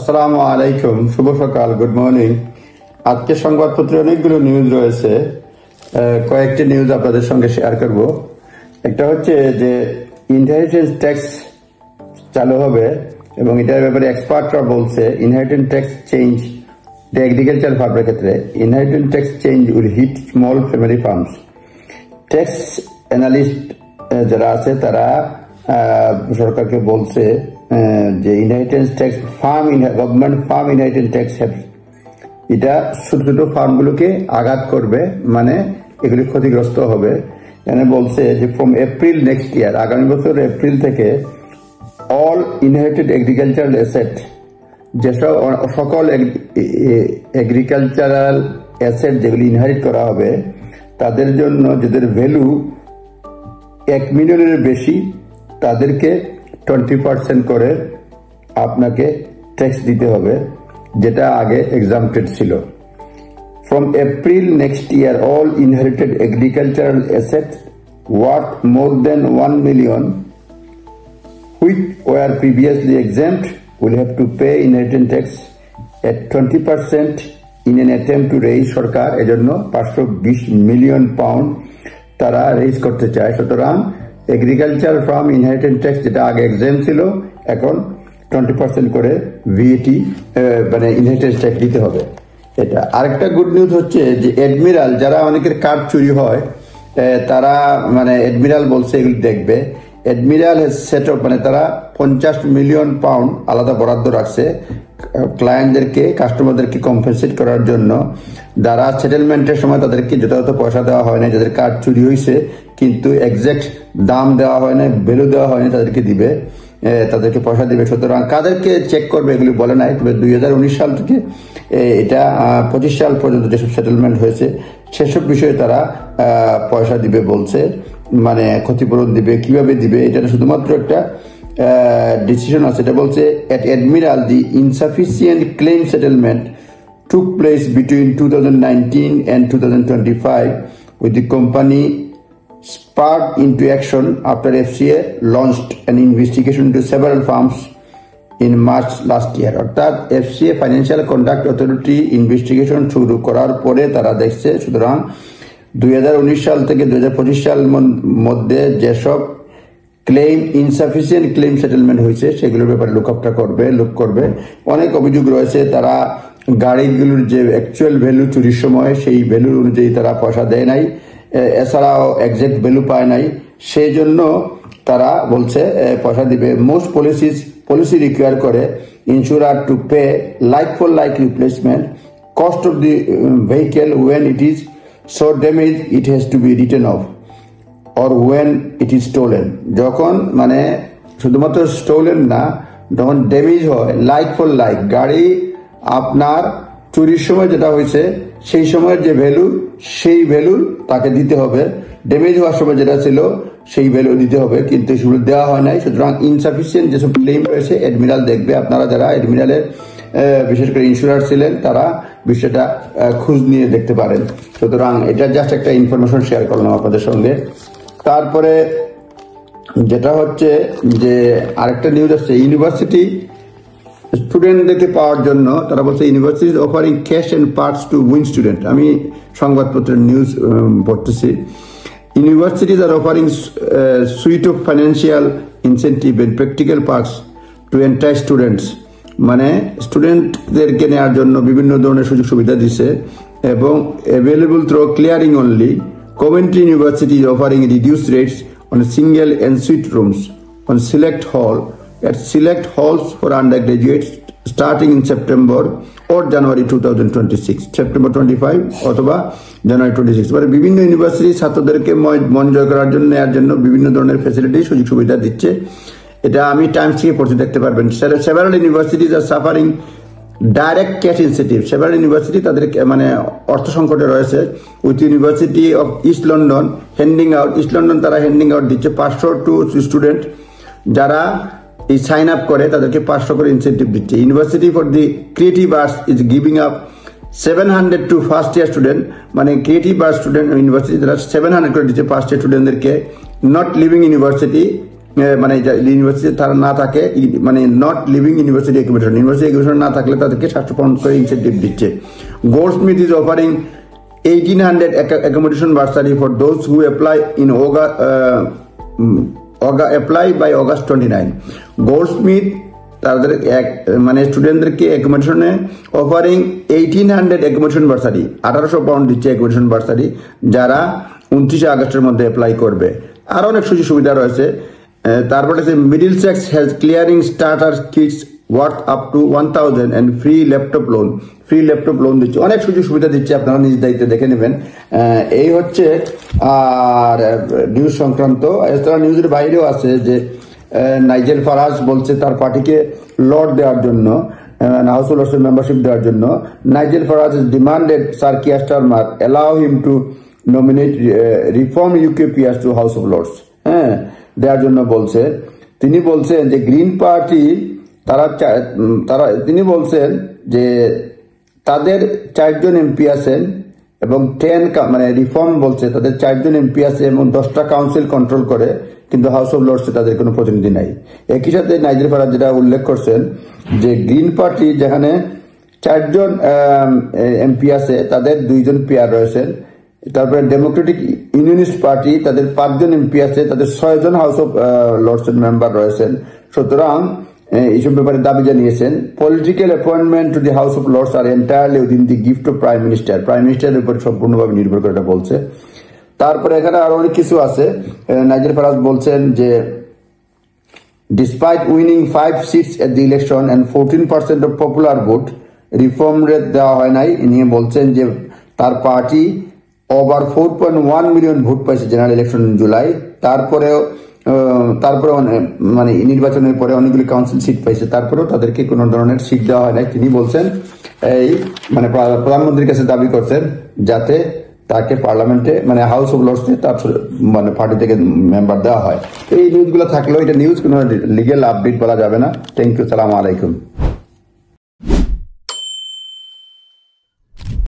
আসসালামু আলাইকুম, শুভ সকাল, গুড মর্নিং। আজকে সংবাদপত্রে অনেকগুলো নিউজ রয়েছে। কয়েকটি নিউজ আপনাদের সঙ্গে শেয়ার করব। একটা হচ্ছে যে ইনহেরিটেন্স ট্যাক্স চালু হবে এবং এটার ব্যাপারে এক্সপার্টরা বলছে inheritance tax change the agriculture ফার্মের ক্ষেত্রে inheritance tax change will hit small family farms. Tax analyst যারা আছে তারা সরকারকে বলছে যে inheritance tax government farm inheritance tax এটা ছোট ছোট ফার্মগুলোকে আঘাত করবে, মানে এগুলি ক্ষতিগ্রস্ত হবে। এখানে বলছে যে ফ্রম এপ্রিল নেক্সট ইয়ার, আগামী বছর এপ্রিল থেকে অল ইনহেরিটেড এগ্রিকালচারাল অ্যাসেট, যেসব সকল এগ্রিকালচারাল অ্যাসেট যেগুলি ইনহেরিট করা হবে তাদের জন্য যাদের ভ্যালু 1 মিলিয়নের বেশি তাদেরকে 20% করে আপনাকে ট্যাক্স দিতে হবে, যেটা আগে এক্সাম্পটেড ছিল। From April next year all inherited agricultural asset worth more than 1 million which were previously exempt will have to pay inheritance tax at 20% in an attempt to raise। সরকার এজন্য 520 মিলিয়ন পাউন্ড তারা raise করতে চায়। সুতরাং agriculture farm inheritance tax যেটা আগে এক্সাম্পট ছিল এখন 20% করে ভিএটি মানে ইনহেরিটেন্স ট্যাক্স দিতে হবে। এটা আরেকটা গুড নিউজ হচ্ছে যে অ্যাডমিরাল, যারা অনেকের কার্ড চুরি হয় তারা মানে অ্যাডমিরাল বলছে এগুলি দেখবে। অ্যাডমিরাল সেট আপ মানে তারা 50 মিলিয়ন পাউন্ড আলাদা বরাদ্দ রাখছে ক্লায়েন্টদেরকে, কাস্টমারদেরকে কম্পেনসেট করার জন্য। যারা সেটেলমেন্টের সময় তাদেরকে যথাযথ পয়সা দেওয়া হয় না, যাদের কার্ড চুরি হয়েছে কিন্তু এক্সাক্ট দাম দেওয়া হয় না, ভ্যালু দেওয়া হয় না, তাদেরকে দিবে, তাদেরকে পয়সা দিবে। সুতরাং কাদেরকে চেক করবে এগুলি বলে নাই, তবে 2019 সাল থেকে এটা 25 সাল পর্যন্ত যেসব সেটেলমেন্ট হয়েছে সেসব বিষয়ে তারা পয়সা দিবে বলছে, মানে ক্ষতিপূরণ দিবে। কিভাবে দিবে এটা শুধুমাত্র একটা ডিসিশন আছে। এটা বলছে at Admiral the insufficient claim settlement took place between 2019 and 2025 with the company spurred into action after FCA launched an investigation into several firms in March last year। অর্থাৎ FCA financial conduct authority investigation শুরু করার পরে তারা দেখছে। সুতরাং 2019 সাল থেকে 2025 সাল মধ্যে যেসব ক্লেম ইনসাফিসিয়েন্ট ক্লেম সেটেলমেন্ট হয়েছে সেগুলোর ব্যাপারে লুক করবে। অনেক অভিযোগ রয়েছে তারা গাড়িগুলোর যে অ্যাকচুয়াল ভ্যালু চুরির সময় সেই ভ্যালু অনুযায়ী তারা পয়সা দেয় নাই, এছাড়াও এক্সাক্ট ভ্যালু পায় নাই, সেই জন্য তারা বলছে পয়সা দিবে। মোস্ট পলিসি রিকোয়ার করে insurer to pay like for like replacement cost of the vehicle when it is so damage it has to be written off or when it is stolen। যখন মানে শুধুমাত্র স্টোলেন না, যখন damage হয় like for like, গাড়ি আপনার চুরির সময় যেটা হয়েছে সেই সময়ের যে ভ্যালু সেই ভ্যালু তাকে দিতে হবে, ড্যামেজ হওয়ার সময় যেটা ছিল সেই ভ্যালু দিতে হবে, কিন্তু সেগুলো দেওয়া হয় নাই। সুতরাং ইনসাফিসিয়েন্ট যেসব ক্লেম রয়েছে অ্যাডমিরাল দেখবে। আপনারা যারা অ্যাডমিরালের বিশেষ করে ইন্স্যুরার ছিলেন তারা বিষয়টা খোঁজ নিয়ে দেখতে পারেন। সুতরাং এটা জাস্ট একটা ইনফরমেশন শেয়ার করলাম আপনাদের সঙ্গে। তারপরে যেটা হচ্ছে যে আরেকটা নিউজ আসছে ইউনিভার্সিটি স্টুডেন্টদেরকে পাওয়ার জন্য তারা বলছে university offering cash and parts to win student. আমি সংবাদপত্রের নিউজ পড়তেছি। Universities are offering suite of financial incentive and practical parts to entire students, মানে স্টুডেন্টদেরকে নেওয়ার জন্য বিভিন্ন ধরনের সুযোগ সুবিধা দিছে এবং available through clearing only. Coventry University is offering reduced rates on single and suite rooms on select halls for undergraduates starting in September or January 2026, September 25 অথবা January 26। মানে বিভিন্ন ইউনিভার্সিটি ছাত্রদেরকে মন জয় করার জন্য নেওয়ার জন্য বিভিন্ন ধরনের ফ্যাসিলিটি সুযোগ সুবিধা দিচ্ছে। এটা আমি টাইমস থেকে পড়তে দেখতে পারবেন। Several universities are suffering direct cash incentive. Several university তাদের মানে অর্থ সংকটে রয়েছে। With university of east London তারা হ্যান্ডিং আউট দিচ্ছে 500 টু স্টুডেন্ট যারা এই সাইন আপ করে তাদেরকে 500 করে ইনসেন্টিভ দিচ্ছে। University for the creative arts is giving up 700 to first year student, মানে ক্রিয়েটিভ আর্টস স্টুডেন্ট ইউনিভার্সিটি তারা 700 করে দিচ্ছে ফার্স্ট ইয়ার স্টুডেন্টদেরকে। নট লিভিং ইউনিভার্সিটি মানে ইউনিভার্সিটি তারা না থাকে, মানে not living university accommodation, university accommodation না থাকলে তাদেরকে 700 পাউন্ড করে ইনসেন্টিভ দিচ্ছে। Goldsmith is offering 1800 accommodation bursary for those who apply in August 29. Goldsmith তাদের মানে স্টুডেন্টদেরকে অ্যাকোমোডেশনে অফারিং 1800 অ্যাকোমোডেশন বার্সারি, 1800 পাউন্ড দিচ্ছে অ্যাকোমোডেশন বার্সারি, যারা 29 আগস্টের মধ্যে অ্যাপ্লাই করবে। আরো অনেক সুযোগ সুবিধা রয়েছে। তারপরে Middlesex health clearing starter kits worth up to 1000 and free laptop loan দিচ্ছে, অনেক সুযোগ সুবিধা দিচ্ছে, আপনারা নিজ দায়িত্বে দেখে নেবেন। এই হচ্ছে আর নিউজ সংক্রান্ত। এছাড়া নিউজের বাইরেও আছে যে নাইজেল ফারাজ বলছে তার পার্টিকে লর্ড দেওয়ার জন্য, হাউস অফ লর্ডসের মেম্বারশিপ দেওয়ার জন্য। Nigel Farage demanded Sir Keir Starmer allow him to nominate Reform UK peers to House of Lords, দেওয়ার জন্য বলছে। তিনি বলছেন যে গ্রিন পার্টি তিনি বলছেন যে তাদের 4 জন এমপি আছেন এবং 10 মানে রিফর্ম বলছে তাদের 4 জন এমপি আছে এবং 10টা কাউন্সিল কন্ট্রোল করে, কিন্তু হাউস অফ লর্ডসে তাদের কোনো প্রতিনিধি নাই। একই সাথে নাইজেল ফারাজ যেটা উল্লেখ করছেন যে গ্রিন পার্টি যেখানে 4 জন এমপি আছে তাদের 2 জন পিআর রয়েছেন। তারপরে ডেমোক্রেটিক ইউনিয়নিস্ট পার্টি তাদের 5 জন এমপি আছে, তাদের 6 জন হাউস অফ লর্ডসের মেম্বার রয়েছেন। সুতরাং এইসব ব্যাপারে দাবি জানিয়েছেন। Political appointment to the House of Lords are entirely within the gift of prime মিনিস্টারের উপর সম্পূর্ণভাবে নির্ভর করে এটা বলছে। তারপরে এখানে আরো অনেক কিছু আছে। নাইজেল ফারাজ বলছেন যে despite winning 5 seats at the election and 14% of popular vote, Reform rate দেওয়া হয় নাই। ইনি বলছেন যে তার পার্টি ওভার 4.1 মিলিয়ন ভোট পাইছে জেনারেল ইলেকশন জুলাই, তারপরে মানে নির্বাচনের পরে অনেকগুলি কাউন্সিল সিট পাইছে, তারপরেও তাদেরকে কোনো ধরনের সিট দেওয়া হয় নাই। তিনি বলছেন এই মানে প্রধানমন্ত্রীর কাছে দাবি করছেন যাতে তাকে পার্লামেন্টে মানে হাউস অফ লর্ডসে তার মানে পার্টি থেকে মেম্বার দেওয়া হয়। এই নিউজগুলো থাকলেও এটা নিউজ, কোনো লিগেল আপডেট বলা যাবে না। থ্যাংক ইউ, সালাম আলাইকুম।